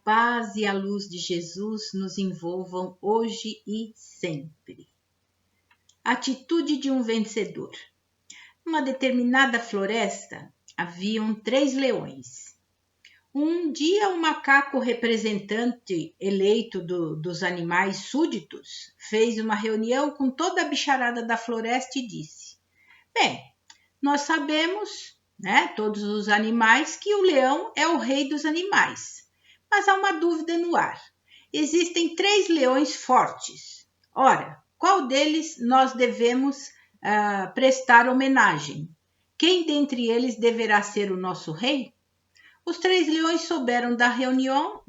paz e a luz de Jesus nos envolvam hoje e sempre. Atitude de um vencedor. Numa determinada floresta, haviam 3 leões. Um dia, um macaco representante eleito dos animais súditos fez uma reunião com toda a bicharada da floresta e disse: bem, nós sabemos, todos os animais, que o leão é o rei dos animais. Mas há uma dúvida no ar. Existem 3 leões fortes. Ora, qual deles nós devemos prestar homenagem? Quem dentre eles deverá ser o nosso rei? Os 3 leões souberam da reunião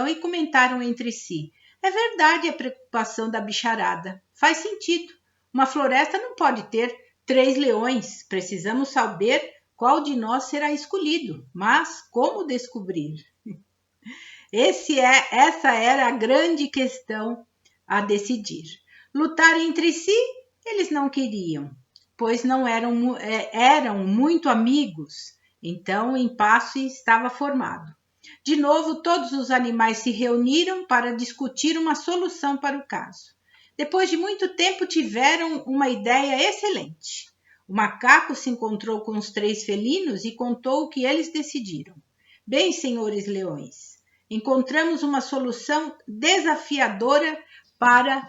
e comentaram entre si: é verdade a preocupação da bicharada. Faz sentido. Uma floresta não pode ter 3 leões. Precisamos saber qual de nós será escolhido. Mas como descobrir? Essa era a grande questão a decidir. Lutar entre si, eles não queriam, pois não eram muito amigos. Então, o impasse estava formado. De novo, todos os animais se reuniram para discutir uma solução para o caso. Depois de muito tempo, tiveram uma ideia excelente. O macaco se encontrou com os 3 felinos e contou o que eles decidiram. Bem, senhores leões, encontramos uma solução desafiadora para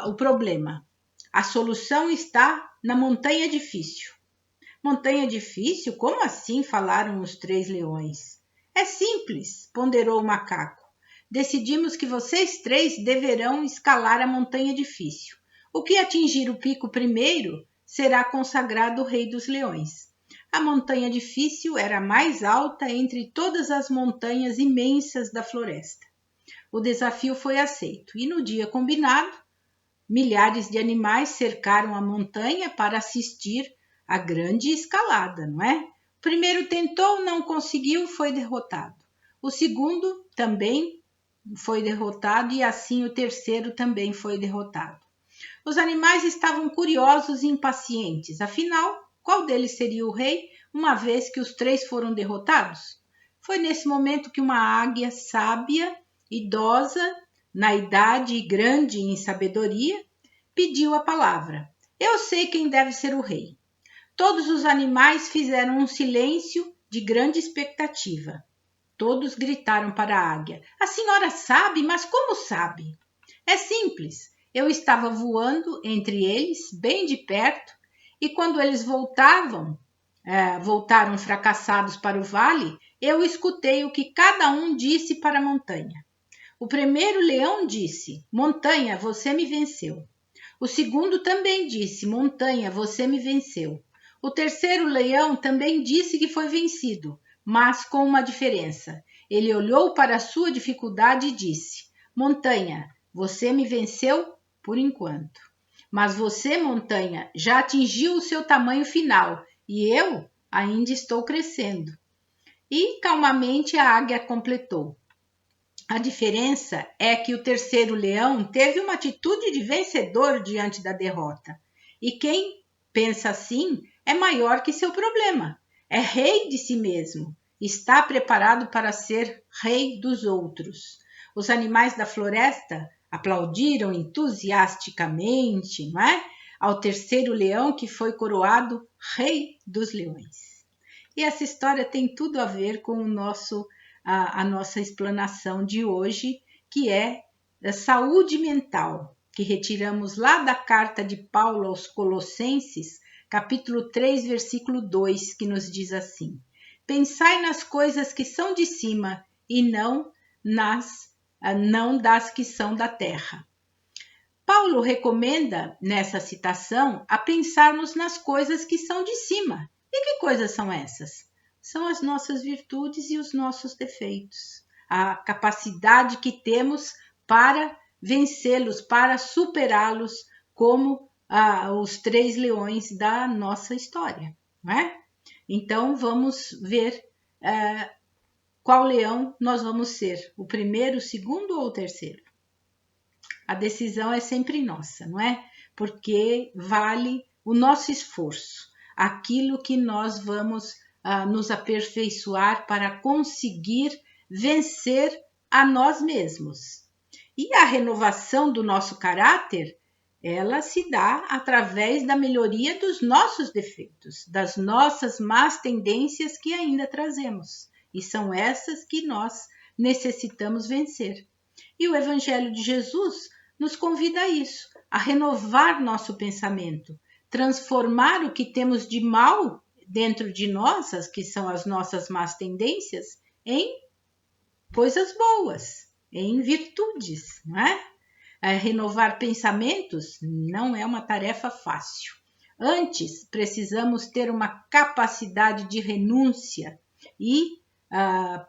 o problema. A solução está na montanha difícil. Montanha difícil? Como assim? Falaram os 3 leões. É simples, ponderou o macaco. Decidimos que vocês 3 deverão escalar a montanha difícil. O que atingir o pico primeiro será consagrado o rei dos leões. A montanha difícil era a mais alta entre todas as montanhas imensas da floresta. O desafio foi aceito e no dia combinado, milhares de animais cercaram a montanha para assistir à grande escalada, não é? O primeiro tentou, não conseguiu, foi derrotado. O segundo também foi derrotado e assim o terceiro também foi derrotado. Os animais estavam curiosos e impacientes. Afinal, qual deles seria o rei, uma vez que os 3 foram derrotados? Foi nesse momento que uma águia sábia, idosa, na idade e grande em sabedoria, pediu a palavra. Eu sei quem deve ser o rei. Todos os animais fizeram um silêncio de grande expectativa. Todos gritaram para a águia: a senhora sabe, mas como sabe? É simples. Eu estava voando entre eles, bem de perto, e quando eles voltaram fracassados para o vale, eu escutei o que cada um disse para a montanha. O primeiro leão disse: montanha, você me venceu. O segundo também disse: montanha, você me venceu. O terceiro leão também disse que foi vencido, mas com uma diferença. Ele olhou para a sua dificuldade e disse: montanha, você me venceu por enquanto. Mas você, montanha, já atingiu o seu tamanho final e eu ainda estou crescendo. E calmamente a águia completou: a diferença é que o terceiro leão teve uma atitude de vencedor diante da derrota. E quem pensa assim é maior que seu problema. É rei de si mesmo. Está preparado para ser rei dos outros. Os animais da floresta aplaudiram entusiasticamente, não é? Ao terceiro leão que foi coroado rei dos leões. E essa história tem tudo a ver com a nossa explanação de hoje, que é a saúde mental, que retiramos lá da carta de Paulo aos Colossenses, capítulo 3, versículo 2, que nos diz assim: pensai nas coisas que são de cima e não das que são da terra. Paulo recomenda, nessa citação, a pensarmos nas coisas que são de cima. E que coisas são essas? São as nossas virtudes e os nossos defeitos. A capacidade que temos para vencê-los, para superá-los, como os 3 leões da nossa história, não é? Então, vamos ver qual leão nós vamos ser, o primeiro, o segundo ou o terceiro? A decisão é sempre nossa, não é? Porque vale o nosso esforço, aquilo que nós vamos nos aperfeiçoar para conseguir vencer a nós mesmos. E a renovação do nosso caráter, ela se dá através da melhoria dos nossos defeitos, das nossas más tendências que ainda trazemos. E são essas que nós necessitamos vencer. E o Evangelho de Jesus nos convida a isso, a renovar nosso pensamento, transformar o que temos de mal dentro de nós, que são as nossas más tendências, em coisas boas, em virtudes, não é? Renovar pensamentos não é uma tarefa fácil. Antes, precisamos ter uma capacidade de renúncia e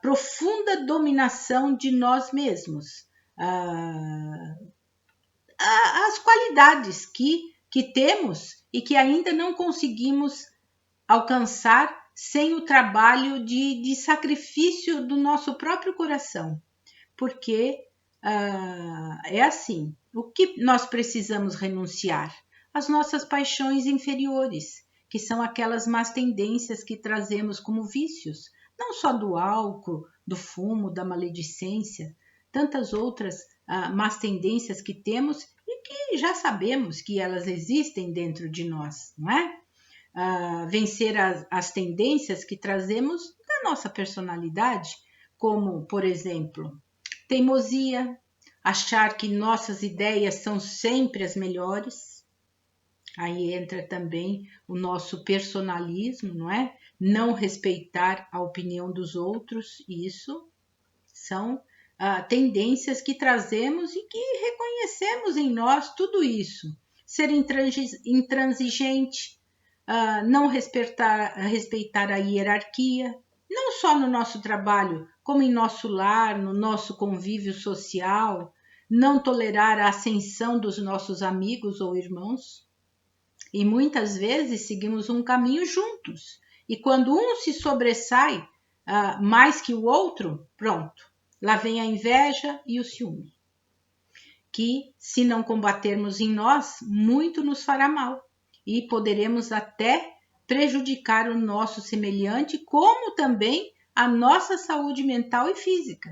profunda dominação de nós mesmos. As qualidades que temos e que ainda não conseguimos alcançar sem o trabalho de sacrifício do nosso próprio coração. Porque é assim, o que nós precisamos renunciar? As nossas paixões inferiores, que são aquelas más tendências que trazemos como vícios, não só do álcool, do fumo, da maledicência, tantas outras más tendências que temos e que já sabemos que elas existem dentro de nós, não é? Vencer as tendências que trazemos da nossa personalidade, como, por exemplo, teimosia, achar que nossas ideias são sempre as melhores. Aí entra também o nosso personalismo, não é? Não respeitar a opinião dos outros, isso são tendências que trazemos e que reconhecemos em nós tudo isso. Ser intransigente, não respeitar a hierarquia, não só no nosso trabalho, como em nosso lar, no nosso convívio social, não tolerar a ascensão dos nossos amigos ou irmãos. E muitas vezes seguimos um caminho juntos. E quando um se sobressai mais que o outro, pronto, lá vem a inveja e o ciúme. Que, se não combatermos em nós, muito nos fará mal. E poderemos até prejudicar o nosso semelhante, como também a nossa saúde mental e física,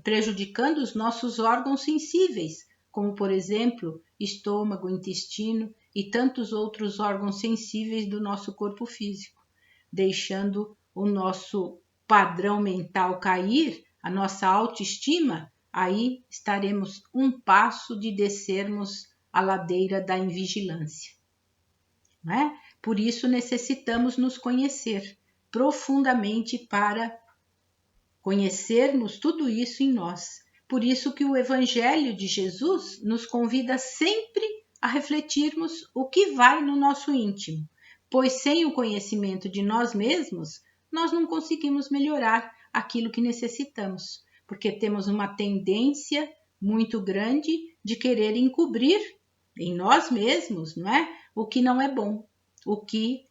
prejudicando os nossos órgãos sensíveis, como, por exemplo, estômago, intestino e tantos outros órgãos sensíveis do nosso corpo físico, deixando o nosso padrão mental cair, a nossa autoestima, aí estaremos um passo de descermos a ladeira da invigilância. Não é? Por isso necessitamos nos conhecer profundamente para conhecermos tudo isso em nós. Por isso que o Evangelho de Jesus nos convida sempre a refletirmos o que vai no nosso íntimo, pois sem o conhecimento de nós mesmos, nós não conseguimos melhorar aquilo que necessitamos, porque temos uma tendência muito grande de querer encobrir em nós mesmos, não é? O que não é bom, o que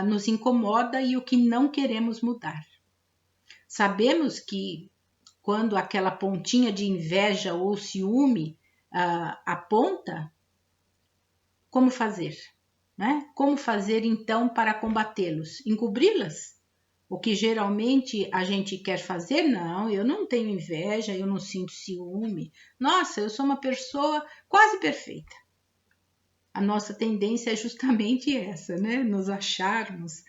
nos incomoda e o que não queremos mudar. Sabemos que quando aquela pontinha de inveja ou ciúme aponta, como fazer? Né? Como fazer então para combatê-los? Encobri-las? O que geralmente a gente quer fazer? Não, eu não tenho inveja, eu não sinto ciúme. Nossa, eu sou uma pessoa quase perfeita. A nossa tendência é justamente essa, né? Nos acharmos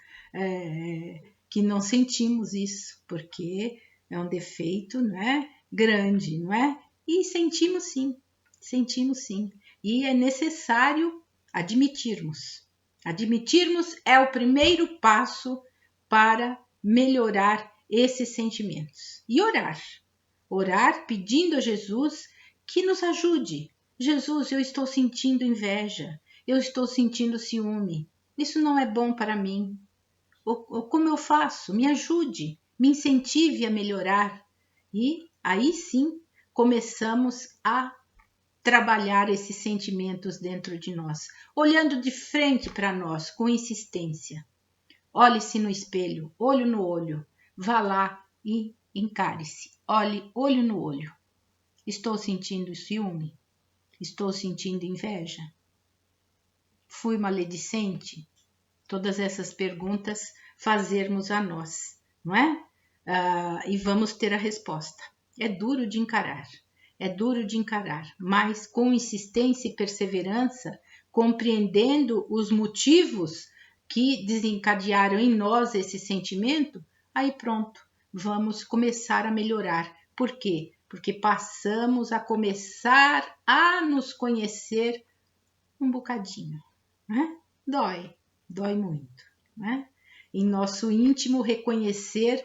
que não sentimos isso, porque é um defeito, né? Grande, não é? E sentimos sim. E é necessário admitirmos. Admitirmos é o primeiro passo para melhorar esses sentimentos. E orar. Orar pedindo a Jesus que nos ajude. Jesus, eu estou sentindo inveja, eu estou sentindo ciúme. Isso não é bom para mim. Como eu faço? Me ajude, me incentive a melhorar. E aí sim começamos a trabalhar esses sentimentos dentro de nós, olhando de frente para nós com insistência. Olhe-se no espelho, olho no olho, vá lá e encare-se. Olhe olho no olho. Estou sentindo ciúme? Estou sentindo inveja? Fui maledicente? Todas essas perguntas fazermos a nós, não é? E vamos ter a resposta. É duro de encarar, mas com insistência e perseverança, compreendendo os motivos que desencadearam em nós esse sentimento, aí pronto, vamos começar a melhorar. Por quê? Porque passamos a começar a nos conhecer um bocadinho, né? Dói muito, né? Em nosso íntimo reconhecer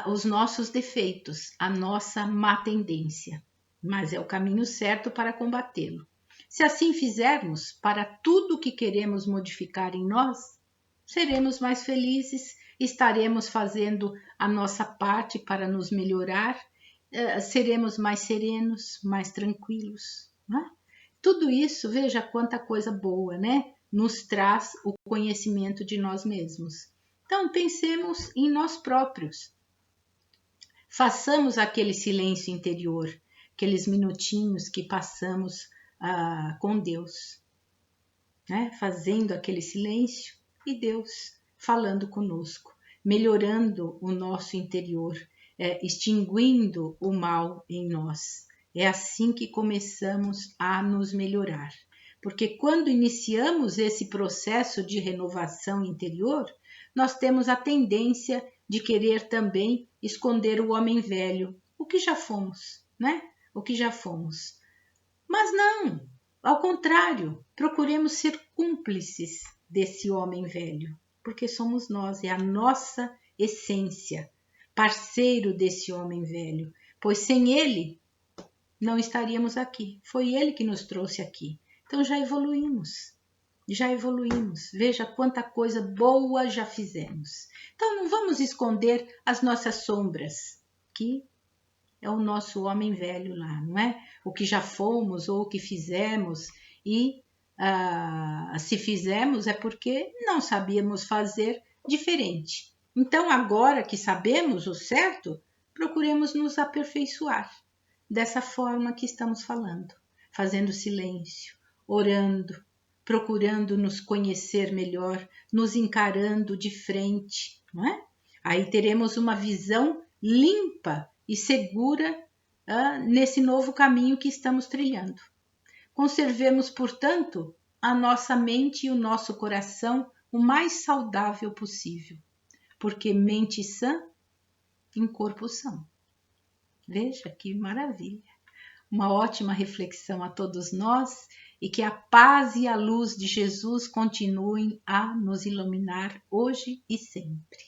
os nossos defeitos, a nossa má tendência, mas é o caminho certo para combatê-lo. Se assim fizermos, para tudo que queremos modificar em nós, seremos mais felizes, estaremos fazendo a nossa parte para nos melhorar, seremos mais serenos, mais tranquilos, né? Tudo isso, veja quanta coisa boa, né? Nos traz o conhecimento de nós mesmos. Então, pensemos em nós próprios. Façamos aquele silêncio interior, aqueles minutinhos que passamos com Deus, né? Fazendo aquele silêncio e Deus falando conosco, melhorando o nosso interior, extinguindo o mal em nós. É assim que começamos a nos melhorar. Porque quando iniciamos esse processo de renovação interior, nós temos a tendência de querer também esconder o homem velho, o que já fomos, né? O que já fomos. Mas não, ao contrário, procuremos ser cúmplices desse homem velho, porque somos nós, é a nossa essência, parceiro desse homem velho, pois sem ele não estaríamos aqui, foi ele que nos trouxe aqui. Então já evoluímos. Veja quanta coisa boa já fizemos. Então não vamos esconder as nossas sombras, que é o nosso homem velho lá, não é? O que já fomos ou o que fizemos, e se fizemos é porque não sabíamos fazer diferente. Então agora que sabemos o certo, procuremos nos aperfeiçoar dessa forma que estamos falando, fazendo silêncio, orando, procurando nos conhecer melhor, nos encarando de frente, não é? Aí teremos uma visão limpa e segura nesse novo caminho que estamos trilhando. Conservemos, portanto, a nossa mente e o nosso coração o mais saudável possível, porque mente sã em corpo são. Veja que maravilha! Uma ótima reflexão a todos nós, e que a paz e a luz de Jesus continuem a nos iluminar hoje e sempre.